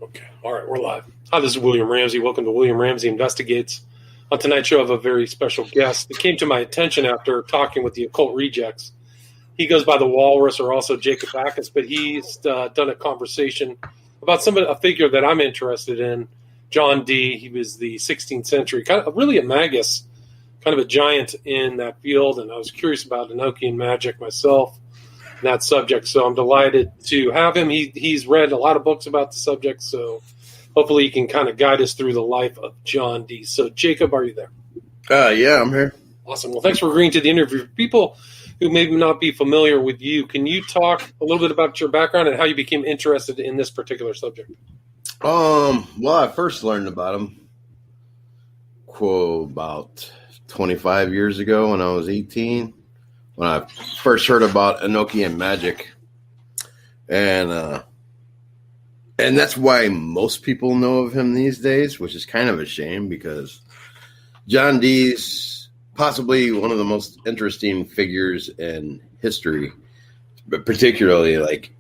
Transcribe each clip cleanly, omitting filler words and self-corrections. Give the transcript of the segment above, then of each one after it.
Okay. All right, we're live. Hi, this is William Ramsey. Welcome to William Ramsey Investigates. On tonight's show, I have a very special guest that came to my attention after talking with the Occult Rejects. He goes by the Walrus or also Jacob Bacchus, but he's done a conversation about a figure that I'm interested in, John Dee. He was the 16th century, kind of really a magus, kind of a giant in that field, and I was curious about Enochian magic myself. That subject, so I'm delighted to have him. He's read a lot of books about the subject, so hopefully he can kind of guide us through the life of John Dee. So, Jacob, are you there? Yeah, I'm here. Awesome. Well, thanks for agreeing to the interview. For people who may not be familiar with you, can you talk a little bit about your background and how you became interested in this particular subject? Well, I first learned about him about 25 years ago when I was 18. When I first heard about Enochian magic, and that's why most people know of him these days, which is kind of a shame because John Dee's possibly one of the most interesting figures in history, but particularly like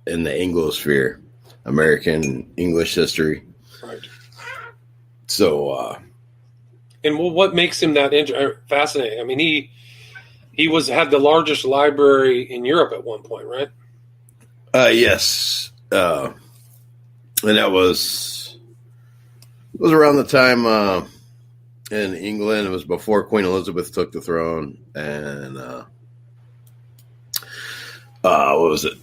in the Anglosphere, American English history. Right. So, and what makes him that fascinating? I mean, he had the largest library in Europe at one point, right? Yes. And that was around the time in England. It was before Queen Elizabeth took the throne. And what was it?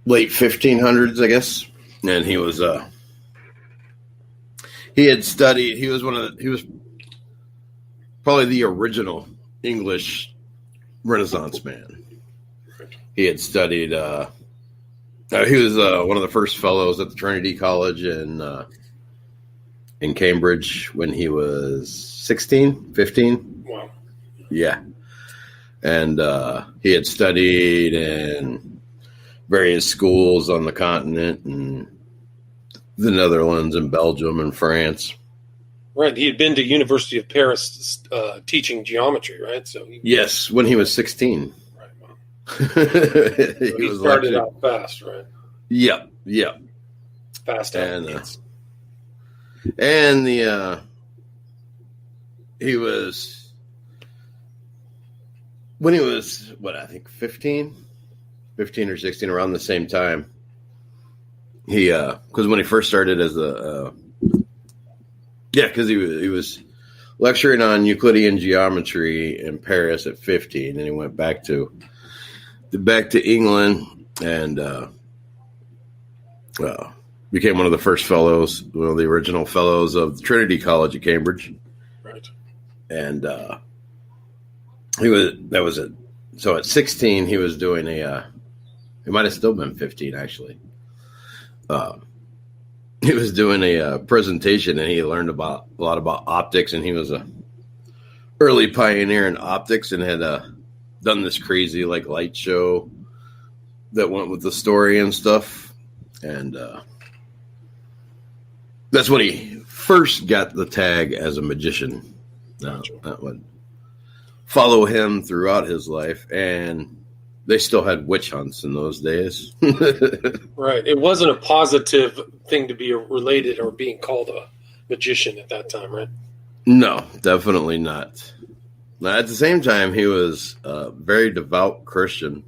Late 1500s, I guess. And he was he had studied, he was probably the original English Renaissance man. He had studied, he was one of the first fellows at the Trinity College in Cambridge when he was 16, 15. Wow. Yeah. And he had studied in various schools on the continent and the Netherlands and Belgium and France. Right, he had been to University of Paris teaching geometry, right? So yes, when he was 16. Right, wow. he was started out fast, right? Yep. Fast and he was when he was I think 15 or 16, around the same time. He because when he first started as because he was lecturing on Euclidean geometry in Paris at 15, and he went back to England and became one of the first fellows, one of the original fellows of the Trinity College at Cambridge. Right. And so at 16 he was doing he might have still been 15 actually. He was doing a presentation, and he learned a lot about optics, and he was a early pioneer in optics and had done this crazy like light show that went with the story and stuff. And that's when he first got the tag as a magician. That would follow him throughout his life, and they still had witch hunts in those days. Right. It wasn't a positive thing to be related or being called a magician at that time, right? No, definitely not. Now, at the same time, he was a very devout Christian,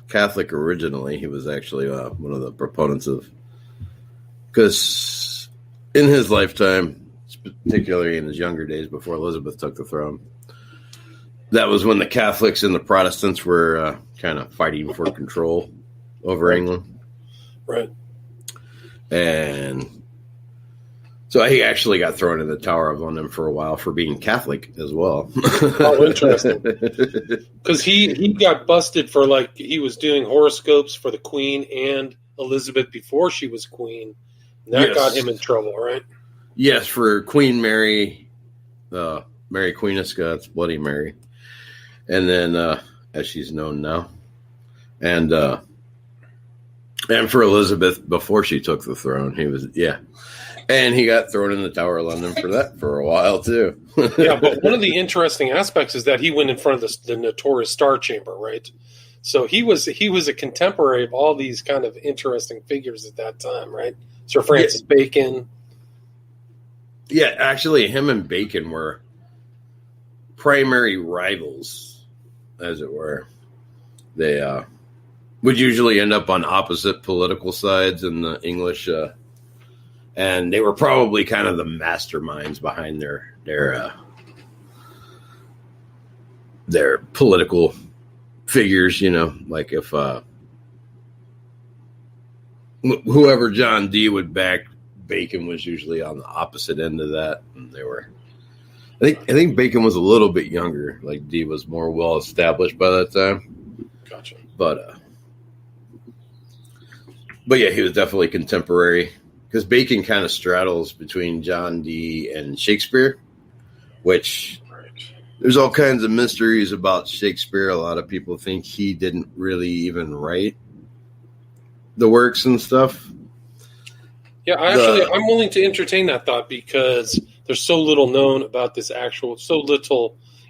Catholic originally. He was actually one of the proponents of, because in his lifetime, particularly in his younger days before Elizabeth took the throne, that was when the Catholics and the Protestants were kind of fighting for control over England. Right. And so he actually got thrown in the Tower of London for a while for being Catholic as well. Oh, interesting. Because he got busted for, like, he was doing horoscopes for the Queen and Elizabeth before she was Queen. And that got him in trouble, right? Yes, for Queen Mary, Mary Queen of Scots, Bloody Mary. And then, as she's known now, and for Elizabeth before she took the throne, and he got thrown in the Tower of London for that for a while too. Yeah, but one of the interesting aspects is that he went in front of the notorious Star Chamber, right? So he was a contemporary of all these kind of interesting figures at that time, right? Sir Francis Bacon. Yeah, actually, him and Bacon were primary rivals, as it were. They would usually end up on opposite political sides in the English, and they were probably kind of the masterminds behind their political figures. You know, like if whoever John Dee would back, Bacon was usually on the opposite end of that, and they were. I think Bacon was a little bit younger. Like Dee was more well established by that time. Gotcha. But yeah, he was definitely contemporary because Bacon kind of straddles between John Dee and Shakespeare, which there's all kinds of mysteries about Shakespeare. A lot of people think he didn't really even write the works and stuff. Yeah, I'm willing to entertain that thought because there's so little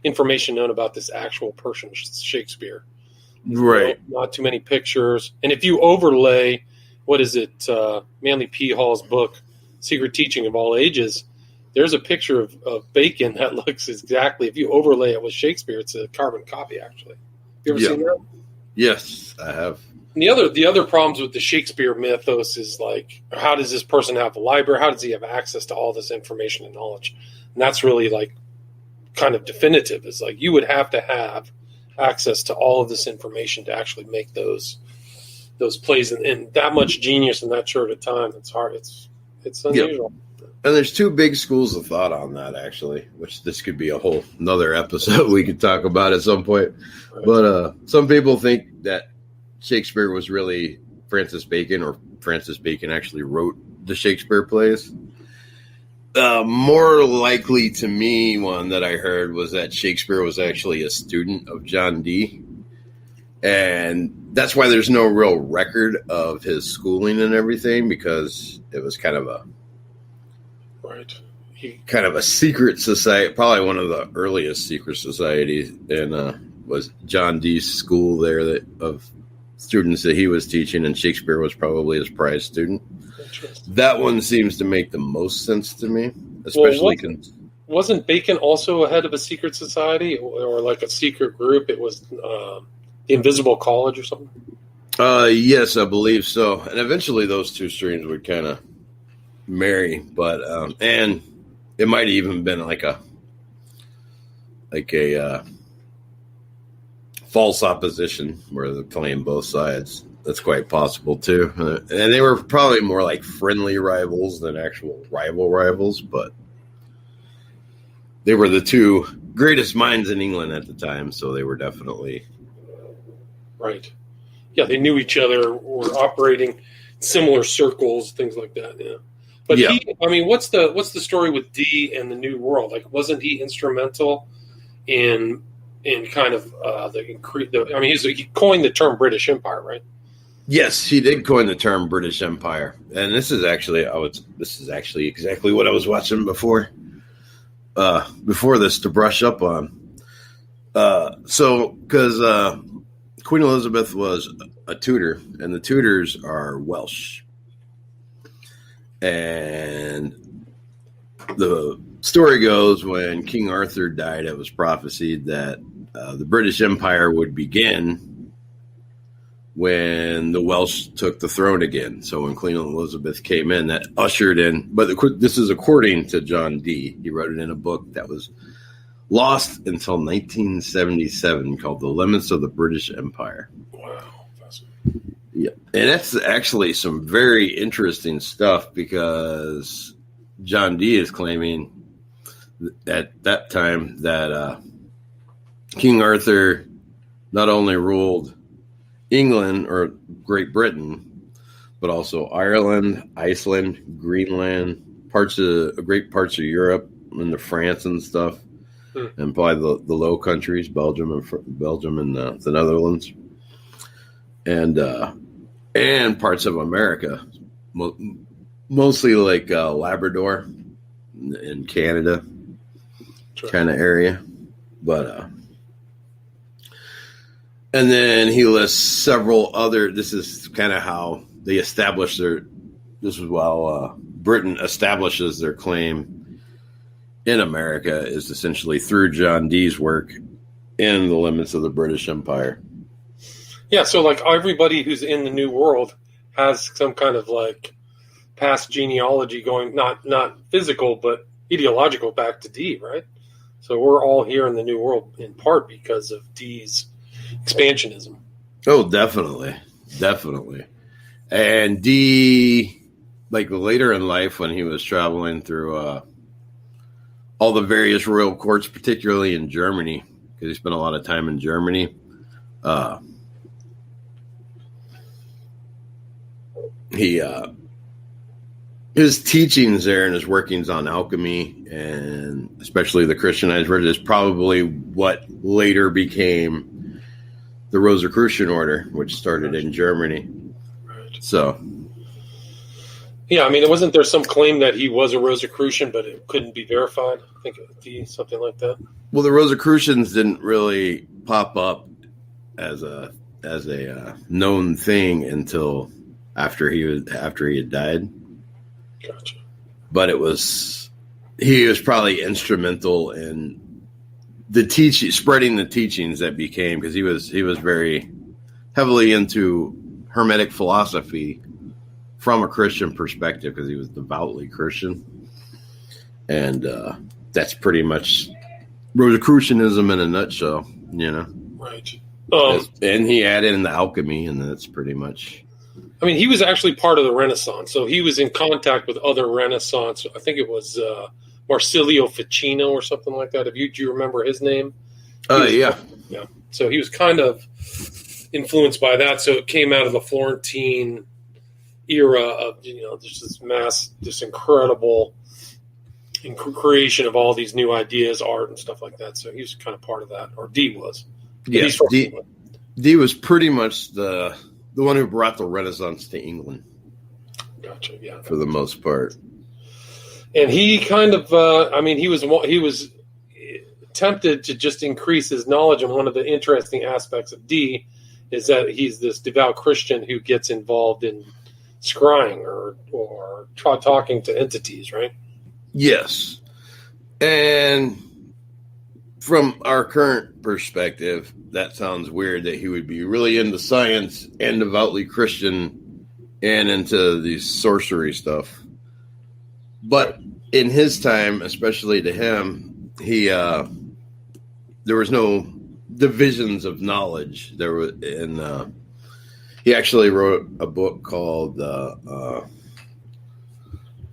information known about this actual person, Shakespeare. Right. You know, not too many pictures. And if you overlay, Manly P. Hall's book, Secret Teaching of All Ages, there's a picture of Bacon that looks exactly, if you overlay it with Shakespeare, it's a carbon copy, actually. You ever seen that? Yes, I have. And the other problems with the Shakespeare mythos is like, how does this person have a library? How does he have access to all this information and knowledge? And that's really like kind of definitive. It's like you would have to have access to all of this information to actually make those plays, and that much genius in that short a time. It's hard. It's unusual. Yep. And there's two big schools of thought on that, actually, which this could be a whole another episode we could talk about at some point. Right. But some people think that Shakespeare was really Francis Bacon, or Francis Bacon actually wrote the Shakespeare plays. More likely to me, one that I heard was that Shakespeare was actually a student of John Dee. And that's why there's no real record of his schooling and everything, because it was kind of a secret society, probably one of the earliest secret societies, and was John Dee's school there of students that he was teaching, and Shakespeare was probably his prize student. That one seems to make the most sense to me, especially wasn't Bacon also a head of a secret society or like a secret group? It was the Invisible College or something? Yes, I believe so. And eventually those two streams would kind of marry, but and it might even been like a false opposition where they're playing both sides. That's quite possible too. And they were probably more like friendly rivals than actual rivals, but they were the two greatest minds in England at the time, so they were definitely right. Yeah, they knew each other, were operating in similar circles, things like that. Yeah. But yeah. What's the story with Dee and the New World? Like, wasn't he instrumental in kind of he coined the term British Empire, right? Yes, he did coin the term British Empire, and this is actually exactly what I was watching before this to brush up on. Because Queen Elizabeth was a Tudor, and the Tudors are Welsh, and the story goes when King Arthur died, it was prophesied that the British Empire would begin when the Welsh took the throne again. So when Queen Elizabeth came in, that ushered in, but this is according to John Dee. He wrote it in a book that was lost until 1977 called The Limits of the British Empire. Wow. Fascinating. Yeah. And that's actually some very interesting stuff, because John Dee is claiming at that time that King Arthur not only ruled England or Great Britain, but also Ireland, Iceland, Greenland, great parts of Europe, into France and stuff, and probably the Low Countries, Belgium and the Netherlands, and parts of America, mostly like Labrador and Canada, kind of area, but. And then he lists several other. This is kind of how they established their. This is how Britain establishes their claim in America is essentially through John Dee's work in the limits of the British Empire. Yeah, so like everybody who's in the New World has some kind of like past genealogy going, not physical, but ideological back to Dee, right? So we're all here in the New World in part because of Dee's expansionism. Oh, definitely. And Dee, like later in life when he was traveling through all the various royal courts, particularly in Germany, because he spent a lot of time in Germany, his teachings there and his workings on alchemy and especially the Christianized version is probably what later became the Rosicrucian order, which started in Germany. Right. So, yeah, I mean, wasn't there some claim that he was a Rosicrucian, but it couldn't be verified? I think it would be something like that. Well, the Rosicrucians didn't really pop up as a known thing until after he had died. Gotcha. But he was probably instrumental in spreading the teachings that became, because he was very heavily into Hermetic philosophy from a Christian perspective, because he was devoutly Christian, and that's pretty much Rosicrucianism in a nutshell, you know. Right. And he added in the alchemy, and that's pretty much. I mean, he was actually part of the Renaissance, so he was in contact with other Renaissance. I think it was Marsilio Ficino or something like that. Do you remember his name? Yeah. So he was kind of influenced by that. So it came out of the Florentine era of this incredible creation of all these new ideas, art, and stuff like that. So he was kind of part of that, or Dee was. Yeah, Dee was pretty much the one who brought the Renaissance to England. Gotcha. Yeah, for the most part. And he kind of, he was tempted to just increase his knowledge. And one of the interesting aspects of Dee is that he's this devout Christian who gets involved in scrying or talking to entities, right? Yes. And from our current perspective, that sounds weird that he would be really into science and devoutly Christian and into the sorcery stuff. But in his time, especially to him, there was no divisions of knowledge. He actually wrote a book called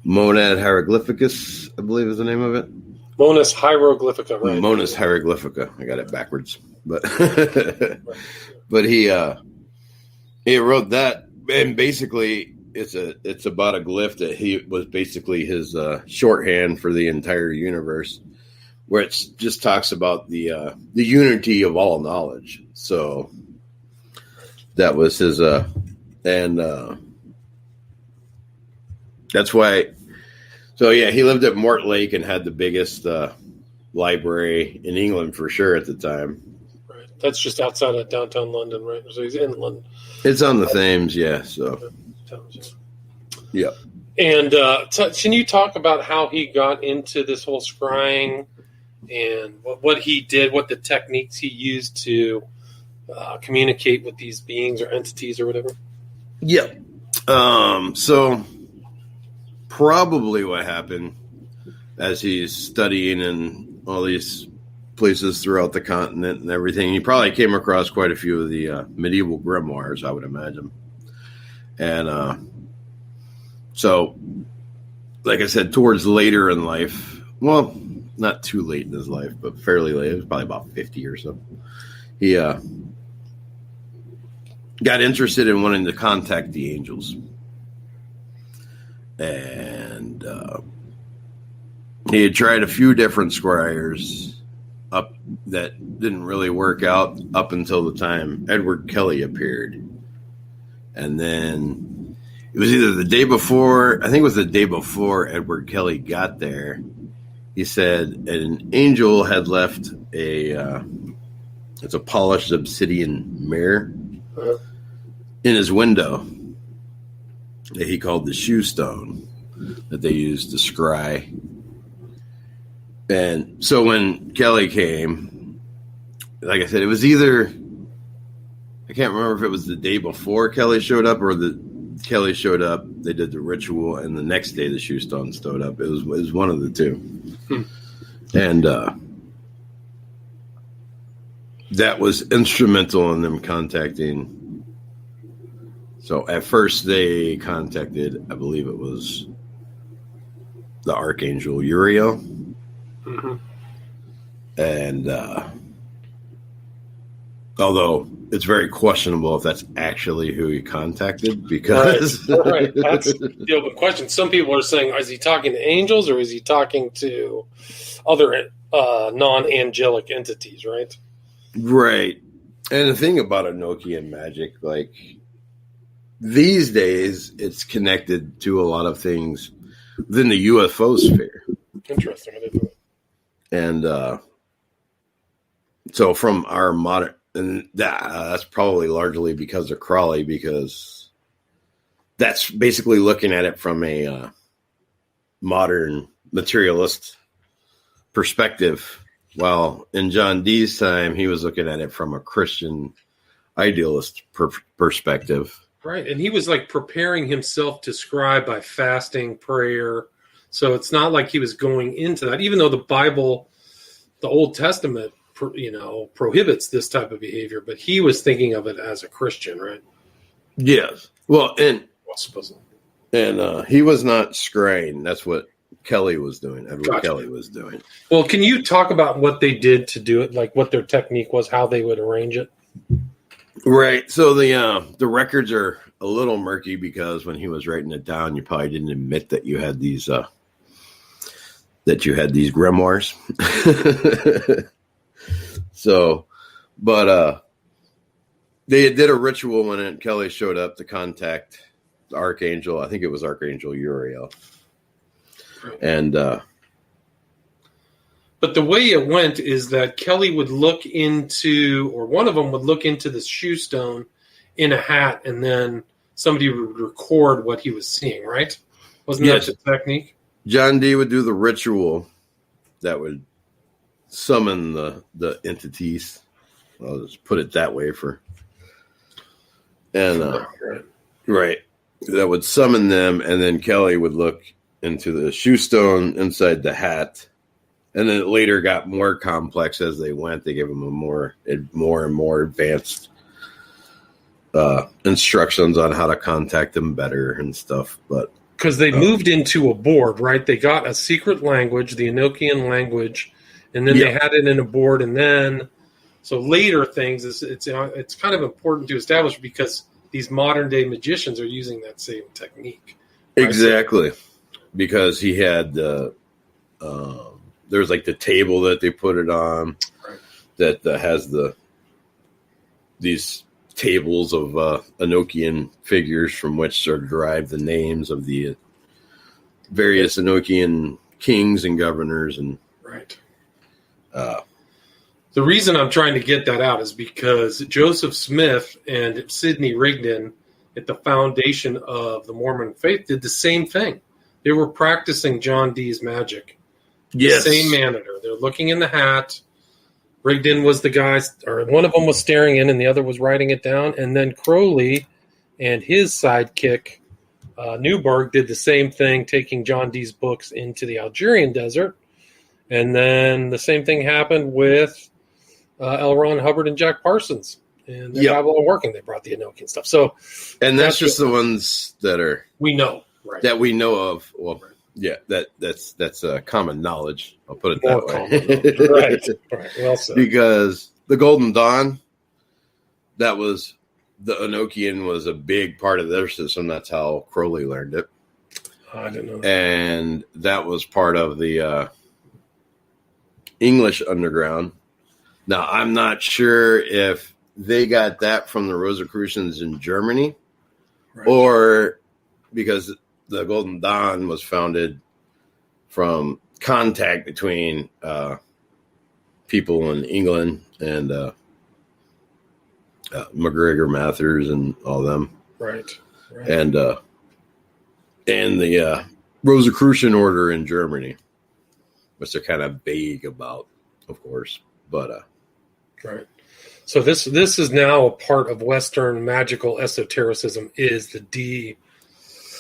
Monad Hieroglyphicus, I believe is the name of it. Monus Hieroglyphica, right? Monus Hieroglyphica. I got it backwards, but but he wrote that, and basically it's about a glyph that he was basically his shorthand for the entire universe, where it just talks about the unity of all knowledge. So that was his and that's why. So yeah, he lived at Mortlake and had the biggest library in England for sure at the time. Right, that's just outside of downtown London, right? So he's in London. It's on the Thames, yeah. So, yeah. And can you talk about how he got into this whole scrying and what he did, what the techniques he used to communicate with these beings or entities or whatever? Yeah. So probably what happened as he's studying in all these places throughout the continent and everything, he probably came across quite a few of the medieval grimoires, I would imagine. And so, like I said, towards later in life, well, not too late in his life, but fairly late, it was probably about 50 or so, he got interested in wanting to contact the angels. And he had tried a few different scryers up that didn't really work out up until the time Edward Kelly appeared. And then it was either the day before, I think it was the day before Edward Kelly got there. He said an angel had left a It's a polished obsidian mirror Uh, in his window that he called the shoe stone that they used to scry. And so when Kelly came, like I said, it was either, I can't remember if it was the day before Kelly showed up or Kelly showed up, they did the ritual, and the next day the shoe stone showed up. It was one of the two. And that was instrumental in them contacting. So at first they contacted, I believe it was the Archangel Uriel. mm-hmm. And although it's very questionable if that's actually who he contacted, because right. That's the open question. Some people are saying, is he talking to angels or is he talking to other non-angelic entities, right? Right. And the thing about Enochian magic, like these days, it's connected to a lot of things within the UFO sphere. Interesting. I didn't know that. And so from our modern, and that's probably largely because of Crawley, because that's basically looking at it from a modern materialist perspective. While in John Dee's time, he was looking at it from a Christian idealist perspective. Right. And he was like preparing himself to scribe by fasting, prayer. So it's not like he was going into that, even though the Bible, the Old Testament, prohibits this type of behavior, but he was thinking of it as a Christian, right? Yes. Well, and Supposedly. And he was not scrying. That's what Kelly was doing. Edward Gotcha. Kelly was doing. Well, can you talk about what they did to do it, like what their technique was, how they would arrange it? Right. So the records are a little murky because when he was writing it down, you probably didn't admit that you had these grimoires. So, but they did a ritual when Kelly showed up to contact the Archangel. I think it was Archangel Uriel. And but the way it went is that Kelly would look into, or one of them would look into the shoe stone in a hat, and then somebody would record what he was seeing, right? Wasn't Yes. that the technique? John Dee would do the ritual that would summon the entities. I'll just put it that way right. That would summon them, and then Kelly would look into the shoe stone inside the hat. And then it later got more complex as they went. They gave him more and more advanced instructions on how to contact them better and stuff. But Because they moved into a board, right? They got a secret language, the Enochian language, and then they had it in a board. And then, so later things, it's kind of important to establish because these modern day magicians are using that same technique. Right? exactly, because he had there's like the table that they put it on, right, that has these tables of Enochian figures from which are derived the names of the various Enochian kings and governors. And right. The reason I'm trying to get that out is because Joseph Smith and Sidney Rigdon at the foundation of the Mormon faith did the same thing. They were practicing John Dee's magic. yes, The same manner. They're looking in the hat. Rigdon was the guy, or one of them was staring in and the other was writing it down. And then Crowley and his sidekick, Newberg, did the same thing, taking John Dee's books into the Algerian desert. And then the same thing happened with L. Ron Hubbard and Jack Parsons. And they got all working. They brought the Enochian stuff. So, and that's just the ones that we know, right? That we know of. Well, yeah, that's common knowledge. I'll put it More that way. Right. Well said. Because the Golden Dawn, that was the Enochian was a big part of their system. That's how Crowley learned it. I didn't know. And that was part of the English underground. Now, I'm not sure if they got that from the Rosicrucians in Germany, Right. or because the Golden Dawn was founded from contact between people in England and McGregor, Mathers, and all them. Right. And the Rosicrucian order in Germany, which they're kind of vague about, of course. But right. So this is now a part of Western magical esotericism, is the D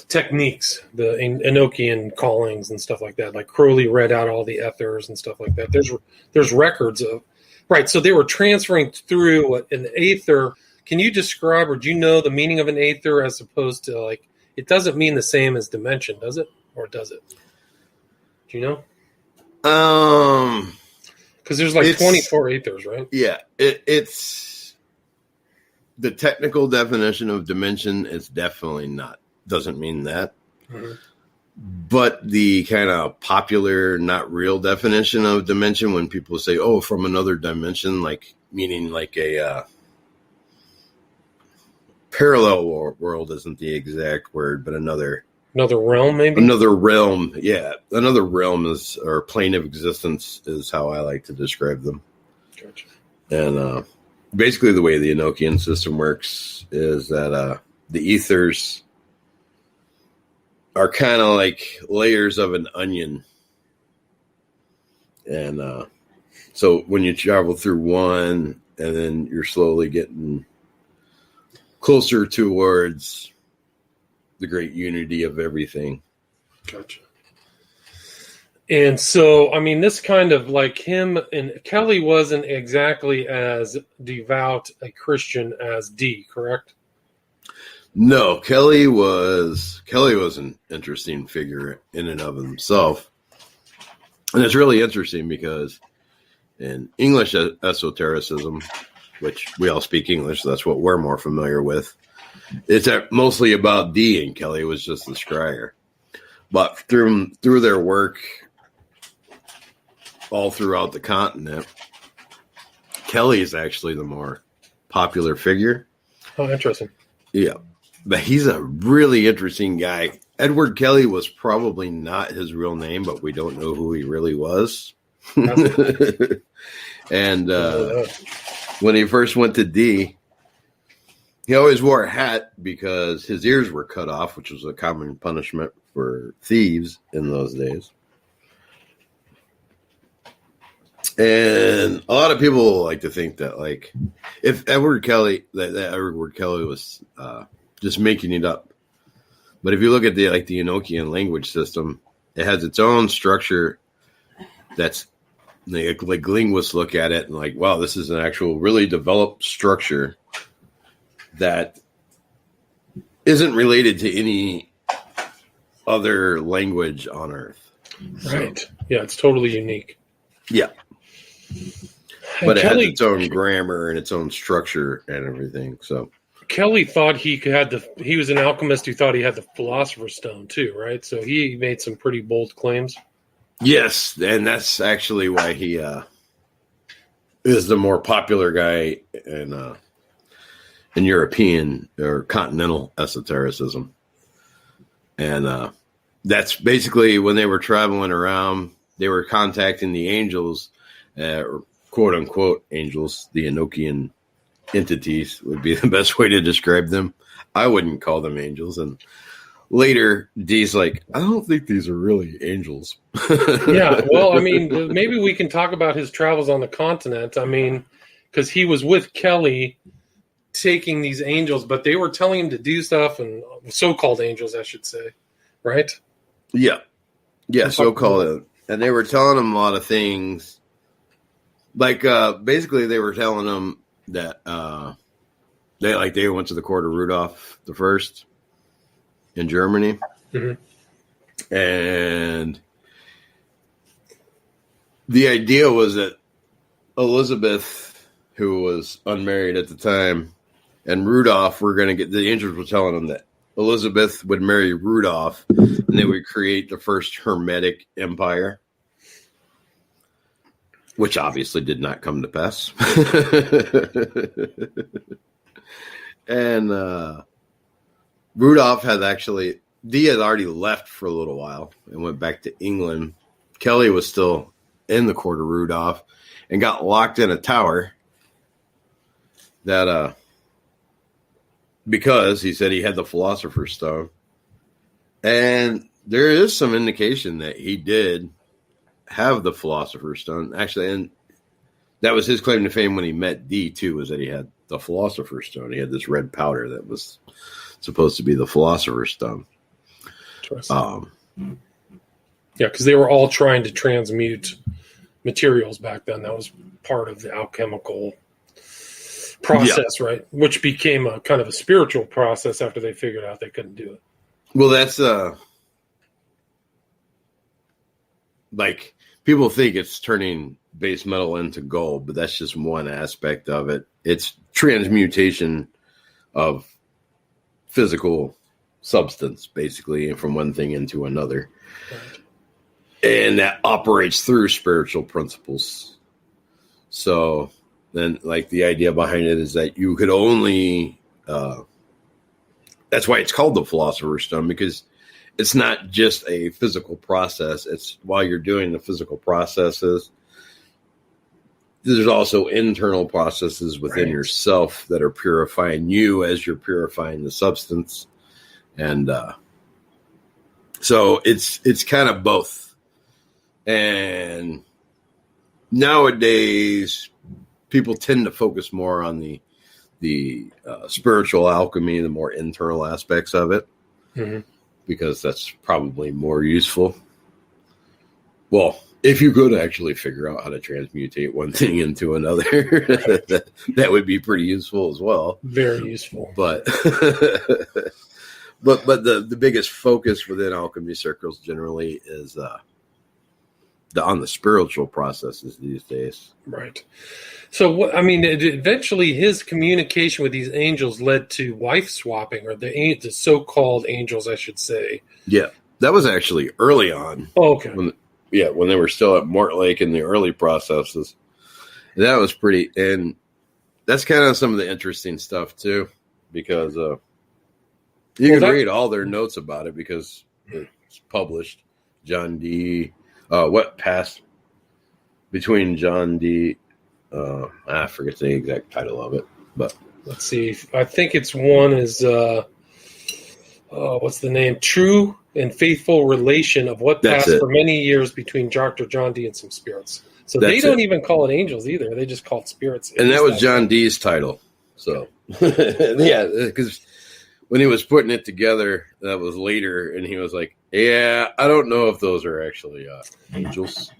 techniques, the Enochian callings and stuff like that. Like Crowley read out all the ethers and stuff like that. There's records of, right. So they were transferring through an aether. Can you describe, or do you know the meaning of an aether as opposed to, like, it doesn't mean the same as dimension, does it? Or does it? Do you know? Because there's like 24 aethers, right? Yeah, it's the technical definition of dimension is definitely not. Doesn't mean that. Mm-hmm. But the kind of popular, not real definition of dimension, when people say, "Oh, from another dimension," like meaning like a parallel world isn't the exact word, but another realm, maybe? Another realm, yeah. Another realm is, or plane of existence is how I like to describe them. Gotcha. And basically the way the Enochian system works is that the ethers are kind of like layers of an onion. And so when you travel through one, and then you're slowly getting closer towards the great unity of everything. Gotcha. And so, I mean, this kind of like him, and Kelly wasn't exactly as devout a Christian as D, correct? No, Kelly was an interesting figure in and of himself. And it's really interesting because in English esotericism, which we all speak English, so that's what we're more familiar with, it's mostly about D, and Kelly was just the scryer. But through their work all throughout the continent, Kelly is actually the more popular figure. Oh, interesting. Yeah. But he's a really interesting guy. Edward Kelly was probably not his real name, but we don't know who he really was. And when he first went to D, he always wore a hat because his ears were cut off, which was a common punishment for thieves in those days. And a lot of people like to think that, like, if Edward Kelly, that Edward Kelly was just making it up. But if you look at the Enochian language system, it has its own structure that's like linguists look at it and like, wow, this is an actual really developed structure that isn't related to any other language on Earth. Right. So, yeah, it's totally unique. Yeah. But it has its own grammar and its own structure and everything. So Kelly thought he was an alchemist who thought he had the Philosopher's Stone too, right? So he made some pretty bold claims. Yes, and that's actually why he is the more popular guy in European or continental esotericism. And that's basically when they were traveling around, they were contacting the angels, or quote unquote angels, the Enochian entities would be the best way to describe them. I wouldn't call them angels. And later, D's like, I don't think these are really angels. Yeah, well, I mean, maybe we can talk about his travels on the continent. I mean, because he was with Kelly taking these angels, but they were telling him to do stuff, and so-called angels, I should say, right? Yeah, so-called. And they were telling him a lot of things. Like, basically, they were telling him that they went to the court of Rudolph the First in Germany. Mm-hmm. And the idea was that Elizabeth, who was unmarried at the time, and Rudolph were going to get, the angels were telling them that Elizabeth would marry Rudolph and they would create the first Hermetic empire, which obviously did not come to pass. And Rudolph had actually, Dee had already left for a little while and went back to England. Kelly was still in the court of Rudolph and got locked in a tower that because he said he had the Philosopher's Stone. And there is some indication that he did have the Philosopher's Stone. Actually, and that was his claim to fame when he met Dee, too, was that he had the Philosopher's Stone. He had this red powder that was supposed to be the Philosopher's Stone. Interesting. Yeah, because they were all trying to transmute materials back then. That was part of the alchemical process, right? Which became a kind of a spiritual process after they figured out they couldn't do it. Well, that's like people think it's turning base metal into gold, but that's just one aspect of it. It's transmutation of physical substance, basically, from one thing into another. Right. And that operates through spiritual principles. So then, like, the idea behind it is that you could only, that's why it's called the Philosopher's Stone, because it's not just a physical process. It's while you're doing the physical processes, there's also internal processes within yourself that are purifying you as you're purifying the substance. And so it's kind of both. And nowadays, people tend to focus more on the spiritual alchemy, the more internal aspects of it, because that's probably more useful. Well, if you could actually figure out how to transmutate one thing into another, that would be pretty useful as well. Very useful. But but the biggest focus within alchemy circles generally is on the spiritual processes these days. Right. So, eventually his communication with these angels led to wife swapping, or the so-called angels, I should say. Yeah, that was actually early on. Oh, okay. When they were still at Mortlake in the early processes. That was pretty, and that's kind of some of the interesting stuff too, because you can read all their notes about it because it's published. John Dee. What passed between John Dee? I forget the exact title of it, but let's see. I think it's one is what's the name? True and Faithful Relation of What Passed for Many Years Between Dr. John Dee and Some Spirits. So they don't even call it angels either. They just call it spirits. And that was John Dee's title. So yeah, because when he was putting it together, that was later, and he was like, "Yeah, I don't know if those are actually angels."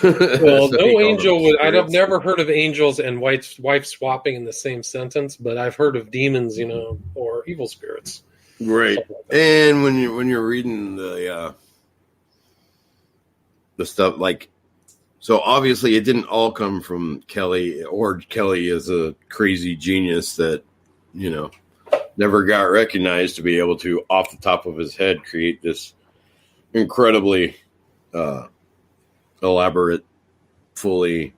Well, so no angel would. I've never heard of angels and wife swapping in the same sentence, but I've heard of demons, or evil spirits. Right. Like, and when you're reading the stuff, like, so obviously it didn't all come from Kelly, or Kelly is a crazy genius that never got recognized to be able to, off the top of his head, create this incredibly elaborate, fully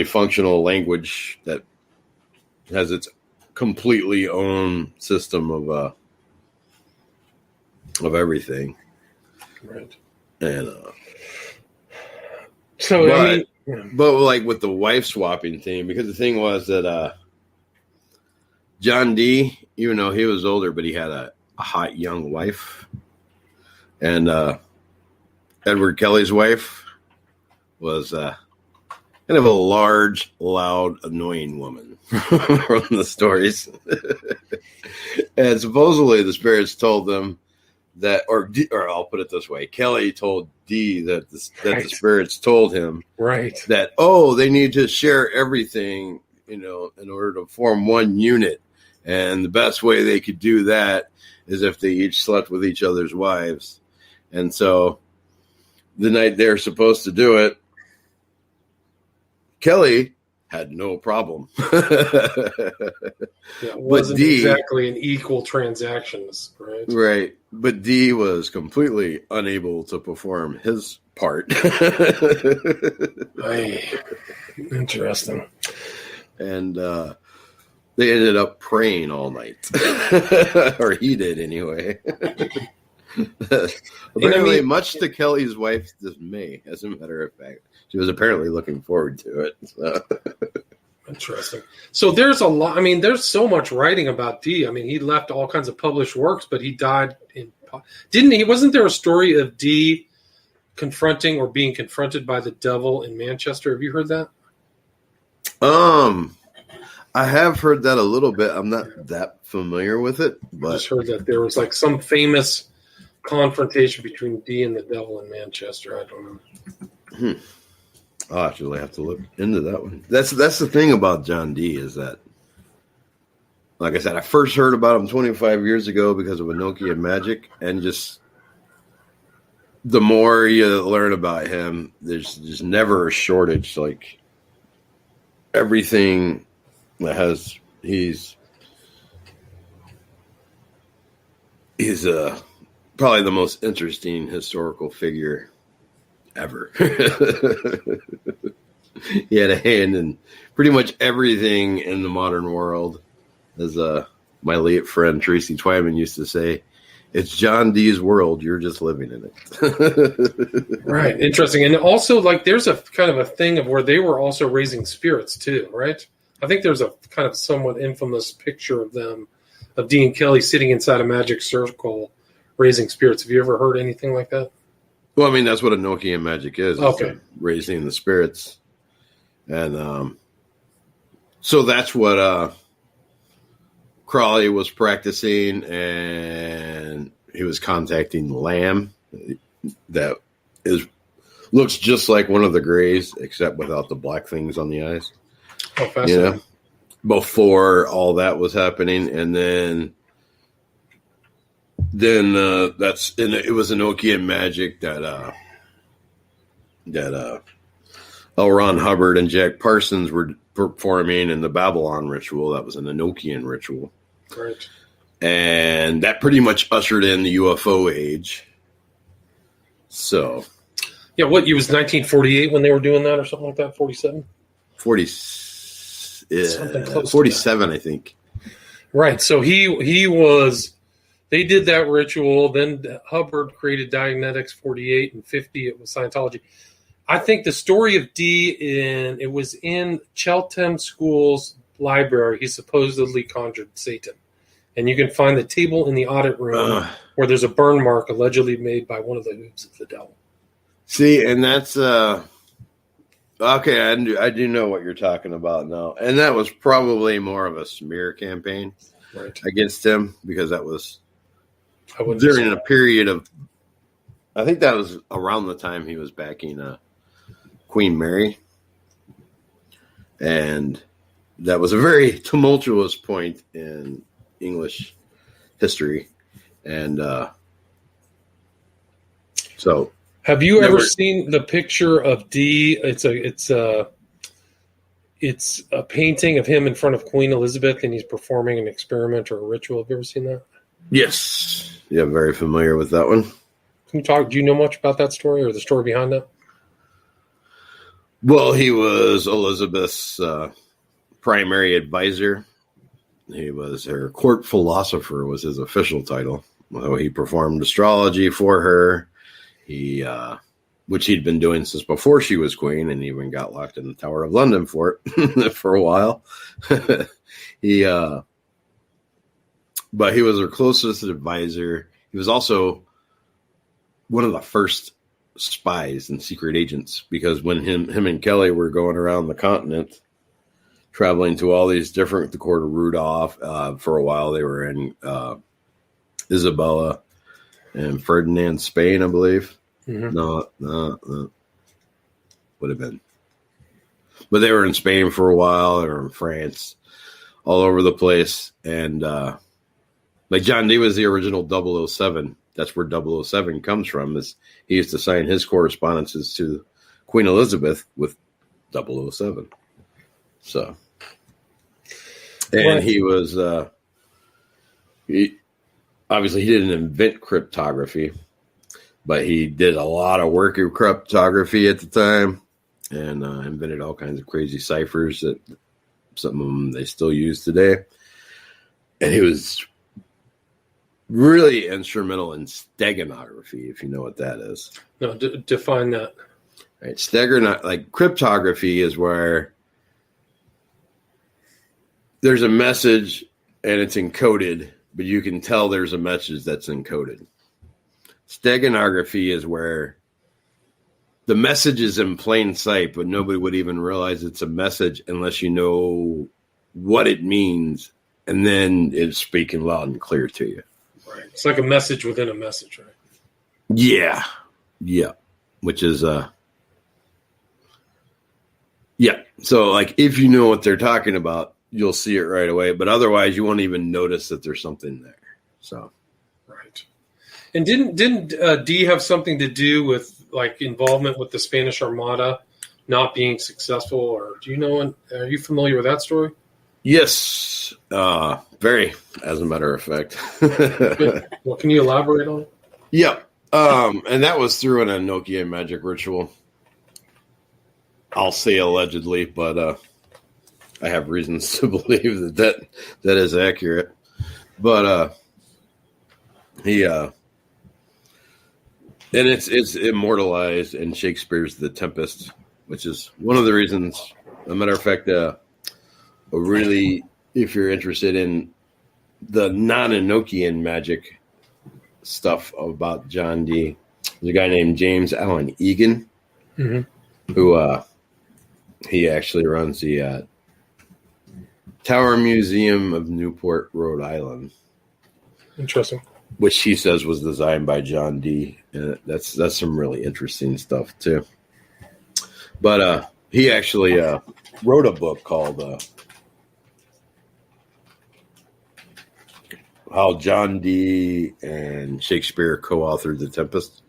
functional language that has its completely own system of everything. Right. And but like with the wife swapping thing, because the thing was that John Dee, even though he was older, but he had a hot young wife. And Edward Kelly's wife was kind of a large, loud, annoying woman from the stories. And supposedly the spirits told them that, or I'll put it this way, Kelly told Dee that the spirits told him that, they need to share everything, in order to form one unit. And the best way they could do that is if they each slept with each other's wives. And so the night they're supposed to do it, Kelly had no problem. It wasn't exactly an equal transactions, right? Right. But Dee was completely unable to perform his part. Interesting. And they ended up praying all night. Or he did anyway. Apparently, much to Kelly's wife's dismay, as a matter of fact. She was apparently looking forward to it. So. Interesting. So there's a lot. I mean, there's so much writing about Dee. I mean, he left all kinds of published works, but he died in. Didn't he? Wasn't there a story of Dee confronting or being confronted by the devil in Manchester? Have you heard that? I have heard that a little bit. I'm not that familiar with it, but I just heard that there was like some famous confrontation between Dee and the devil in Manchester. I don't know. I'll actually have to look into that one. That's the thing about John Dee is that, like I said, I first heard about him 25 years ago because of Enochian magic, and just the more you learn about him, there's just never a shortage. Like everything that has, he's probably the most interesting historical figure ever. He had a hand in pretty much everything in the modern world. As my late friend Tracy Twyman used to say, it's John Dee's world. You're just living in it. Right. Interesting. And also, like, there's a kind of a thing of where they were also raising spirits too, right? I think there's a kind of somewhat infamous picture of them, of Dee and Kelly sitting inside a magic circle raising spirits. Have you ever heard anything like that? Well, I mean, that's what Enochian magic is. Okay. Raising the spirits. And so that's what Crawley was practicing, and he was contacting Lamb that looks just like one of the Greys, except without the black things on the eyes. Oh, fascinating. Before all that was happening, and then it was Enochian magic that L. Ron Hubbard and Jack Parsons were performing in the Babylon ritual. That was an Enochian ritual. Right. And that pretty much ushered in the UFO age. So. Yeah, what, it was 1948 when they were doing that or something like that? 47? 47, I think. Right. So he was, they did that ritual. Then Hubbard created Dianetics 48 and 50. It was Scientology. I think the story of Dee it was in Cheltenham School's library. He supposedly conjured Satan. And you can find the table in the audit room where there's a burn mark allegedly made by one of the hooves of the devil. See, and that's okay. I do know what you're talking about now, and that was probably more of a smear campaign against him, because that was during a period of. I think that was around the time he was backing Queen Mary, and that was a very tumultuous point in English history, and so. Have you ever seen the picture of Dee? It's a painting of him in front of Queen Elizabeth, and he's performing an experiment or a ritual. Have you ever seen that? Yes. Yeah, very familiar with that one. Can you talk? Do you know much about that story or the story behind that? Well, he was Elizabeth's primary advisor. He was her court philosopher, was his official title. Well, he performed astrology for her. He, which he'd been doing since before she was queen, and even got locked in the Tower of London for it for a while. But he was her closest advisor. He was also one of the first spies and secret agents, because when him and Kelly were going around the continent, traveling to all these different, the court of Rudolph, for a while they were in Isabella and Ferdinand, Spain, I believe. Mm-hmm. No, would have been. But they were in Spain for a while, or in France, all over the place. And like John Dee was the original 007. That's where 007 comes from. Is he used to sign his correspondences to Queen Elizabeth with 007. So, and he was obviously he didn't invent cryptography, but he did a lot of work in cryptography at the time, and invented all kinds of crazy ciphers that some of them they still use today. And he was really instrumental in steganography, if you know what that is. No, define that. Right, like cryptography is where there's a message and it's encoded, but you can tell there's a message that's encoded. Steganography is where the message is in plain sight, but nobody would even realize it's a message unless you know what it means, and then it's speaking loud and clear to you. Right. It's like a message within a message, right? Yeah. Yeah. Which is, yeah. So, like, if you know what they're talking about, you'll see it right away. But otherwise, you won't even notice that there's something there. So, right. And didn't D have something to do with like involvement with the Spanish Armada not being successful? Or do you know? Are you familiar with that story? yes, very. As a matter of fact. Well, can you elaborate on it? Yeah. And that was through an Enochian magic ritual. I'll say allegedly, but I have reasons to believe that is accurate. But he and it's immortalized in Shakespeare's The Tempest, which is one of the reasons. As a matter of fact, really, if you're interested in the non-Enochian magic stuff about John Dee, there's a guy named James Allen Egan, who he actually runs the Tower Museum of Newport, Rhode Island. Interesting. Which he says was designed by John Dee. And that's some really interesting stuff too. But he actually wrote a book called How John Dee and Shakespeare co-authored The Tempest,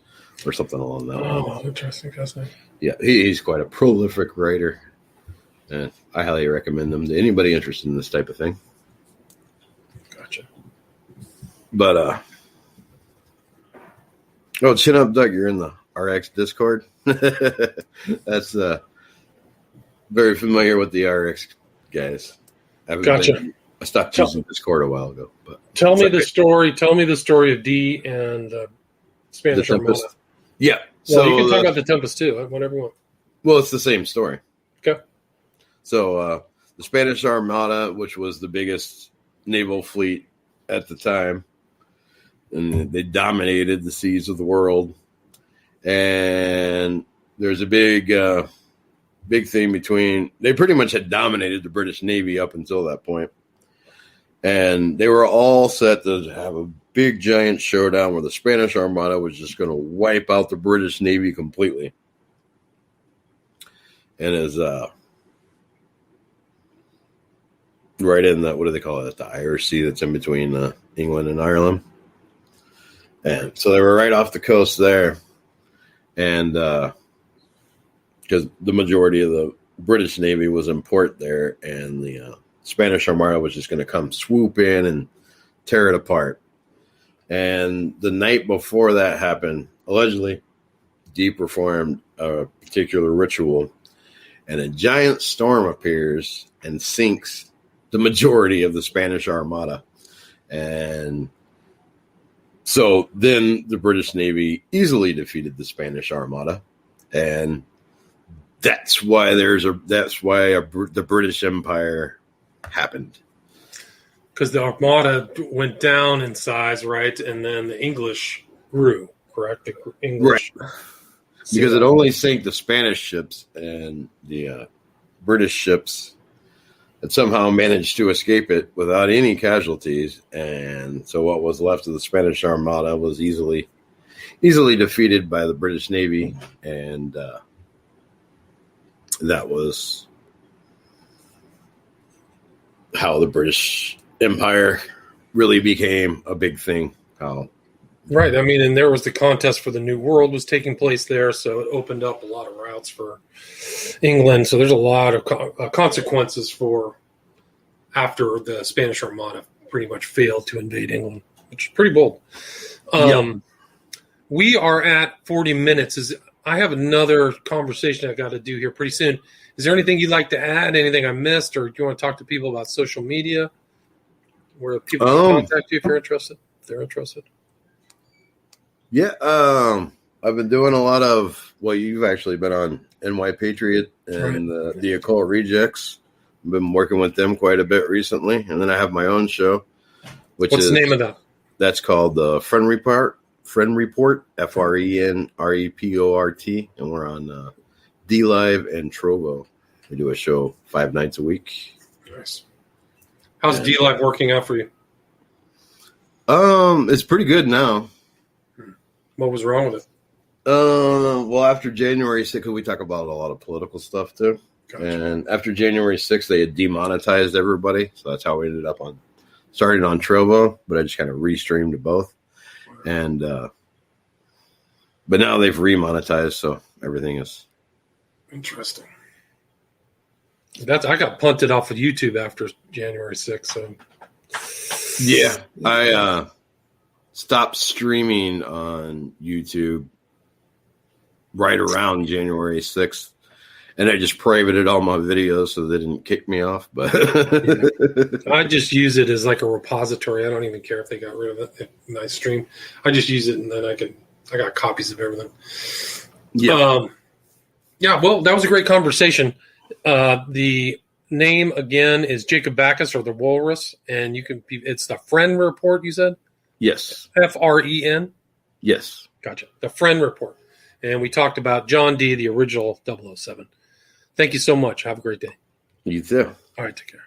or something along that line. Oh, interesting. Fascinating. Yeah, he's quite a prolific writer, and I highly recommend them to anybody interested in this type of thing. Gotcha. But oh, chin up, Doug. You're in the RX Discord. That's very familiar with the RX guys. Gotcha. I stopped using Discord a while ago. But tell me the story. Tell me the story of D and Spanish Armada. Yeah. Well, you can talk about the Tempest too. Whatever you want. Well, it's the same story. Okay. So the Spanish Armada, which was the biggest naval fleet at the time, and they dominated the seas of the world. And there's a big thing between. They pretty much had dominated the British Navy up until that point. And they were all set to have a big, giant showdown where the Spanish Armada was just going to wipe out the British Navy completely. And is right in that, what do they call it? The Irish Sea that's in between England and Ireland. And so they were right off the coast there. And because the majority of the British Navy was in port there, and the Spanish Armada was just going to come swoop in and tear it apart. And the night before that happened, allegedly, Dee performed a particular ritual, and a giant storm appears and sinks the majority of the Spanish Armada. And so then the British Navy easily defeated the Spanish Armada, and that's why the British Empire happened. Because the Armada went down in size, right? And then the English grew, correct? The English. Right. Because it only sank the Spanish ships, and the British ships had somehow managed to escape it without any casualties. And so what was left of the Spanish Armada was easily defeated by the British Navy. And that was how the British Empire really became a big thing. Right. I mean, and there was the contest for the New World was taking place there, so it opened up a lot of routes for England. So there's a lot of consequences for after the Spanish Armada pretty much failed to invade England, which is pretty bold. We are at 40 minutes. I have another conversation I got to do here pretty soon. Is there anything you'd like to add? Anything I missed, or do you want to talk to people about social media, where people can contact you if you're interested? If they're interested. Yeah, I've been doing a lot of. Well, you've actually been on NY Patriot and the Occult Rejects Been working with them quite a bit recently, and then I have my own show, What's the name of that? That's called the Friend Report. Friend Report, FRENREPORT, and we're on D Live and Trovo. We do a show 5 nights a week. Nice. How's D Live working out for you? It's pretty good now. What was wrong with it? Well, after January 6th, we talk about a lot of political stuff too. Gotcha. And after January 6th, they had demonetized everybody, so that's how we ended up starting on Trovo. But I just kind of restreamed to both, and but now they've remonetized, so everything is interesting. I got punted off of YouTube after January 6th. So yeah, I stopped streaming on YouTube right around January 6th, and I just privated all my videos so they didn't kick me off. But I just use it as like a repository. I don't even care if they got rid of it when I stream. I just use it, and then I got copies of everything. Yeah. Yeah, well, that was a great conversation. The name again is Jacob Bacchus, or the Walrus, and it's the Friend Report, you said? Yes. FREN? Yes. Gotcha. The Friend Report. And we talked about John D., the original 007. Thank you so much. Have a great day. You too. All right, take care.